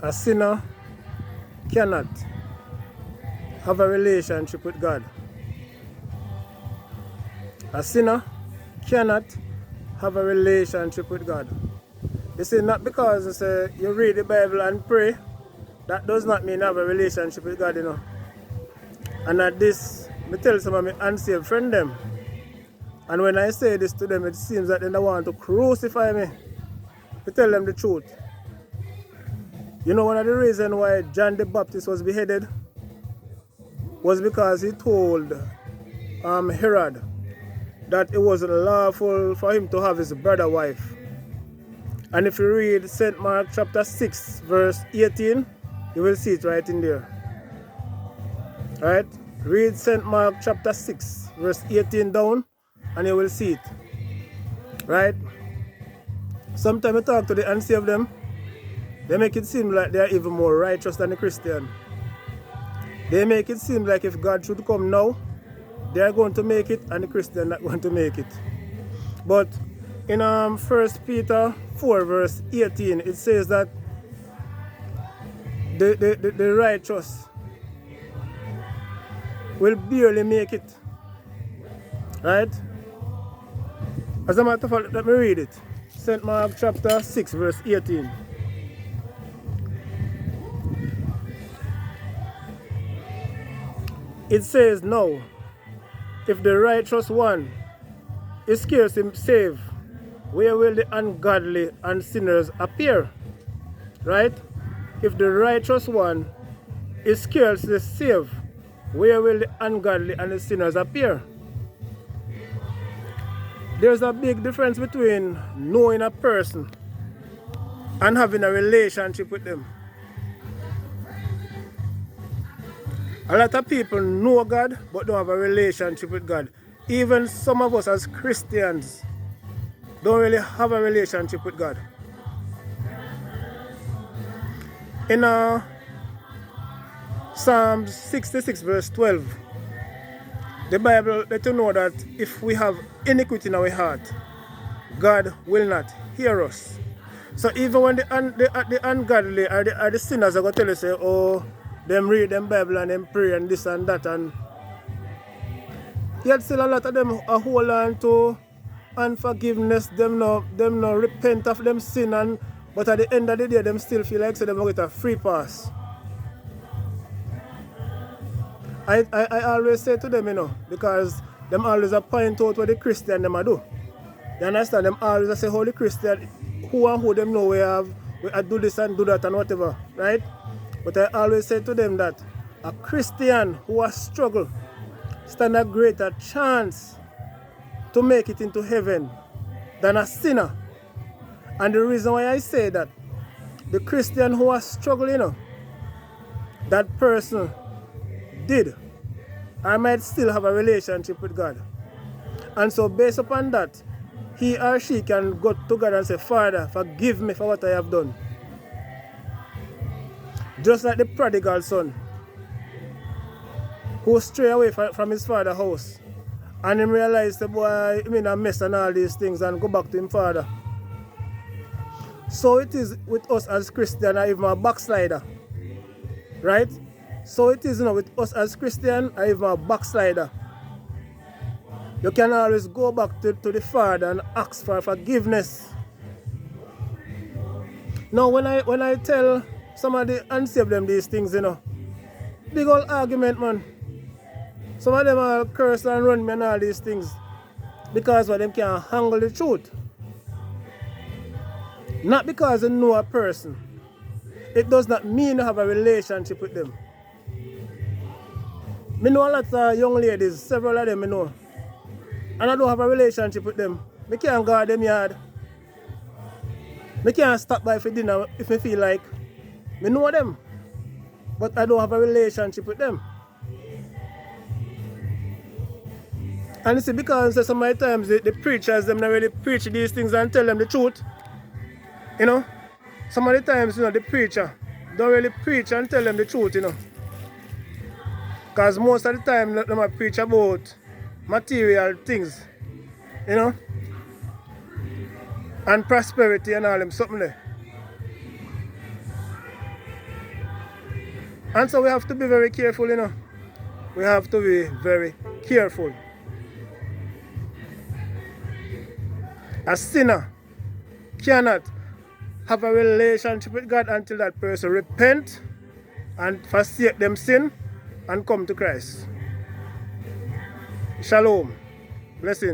A sinner cannot have a relationship with God. A sinner cannot have a relationship with God. You see, not because you say you read the Bible and pray, that does not mean you have a relationship with God, you know. And at this, I tell some of my unsaved friends them. And when I say this to them, it seems that they don't want to crucify me. To tell them the truth. You know, one of the reasons why John the Baptist was beheaded was because he told Herod that it wasn't lawful for him to have his brother wife. And if you read St. Mark chapter 6 verse 18, you will see it right in there. Alright? Read St. Mark chapter 6 verse 18 down and you will see it. Right? Sometimes I talk to the unsaved them, they make it seem like they are even more righteous than the Christian. They make it seem like if God should come now, they are going to make it and the Christian not going to make it. But in 1 Peter 4 verse 18, it says that the righteous will barely make it. Right? As a matter of fact, let me read it. St. Mark chapter 6 verse 18. It says, now, if the righteous one is scarcely saved, where will the ungodly and sinners appear? Right? If the righteous one is scarcely saved, where will the ungodly and the sinners appear? There's a big difference between knowing a person and having a relationship with them. A lot of people know God but don't have a relationship with God. Even some of us as Christians don't really have a relationship with God. In Psalms 66 verse 12, the Bible lets you know that if we have iniquity in our heart, God will not hear us. So even when the ungodly or the sinners are going to tell you, say, oh, them read them Bible and them pray and this and that, and yet still a lot of them are hold on to unforgiveness, them no repent of them sin, and but at the end of the day them still feel like so them get a free pass. I always say to them, you know, because them always point out what the Christian them do. You understand? Them always say how the Christian, who and who them know we do this and do that and whatever, right? But I always say to them that a Christian who has struggled stand a greater chance to make it into heaven than a sinner. And the reason why I say that, the Christian who has struggled, you know, that person did or might still have a relationship with God. And so based upon that, he or she can go to God and say, Father, forgive me for what I have done. Just like the prodigal son who strayed away from his father's house and he realized the boy he made a mess and all these things and go back to his father. So it is with us as Christians or even a backslider. Right? So it is, you know, with us as Christians or even a backslider. You can always go back to the Father and ask for forgiveness. Now when I tell some of the unsaved them these things, you know, big old argument, man. Some of them are curse and run me and all these things because of them can't handle the truth. Not because they know a person. It does not mean you have a relationship with them. I know a lot of young ladies, several of them I know, and I don't have a relationship with them. I can't guard them yard. I can't stop by for dinner if I feel like. I know them, but I don't have a relationship with them. And you see, because some of the times the preachers them not really preach these things and tell them the truth. You know, some of the times, you know, the preacher don't really preach and tell them the truth, you know. Because most of the time they might preach about material things, you know, and prosperity and all them something there. And so we have to be very careful, you know. We have to be very careful. A sinner cannot have a relationship with God until that person repent and forsake them sin and come to Christ. Shalom. Blessing.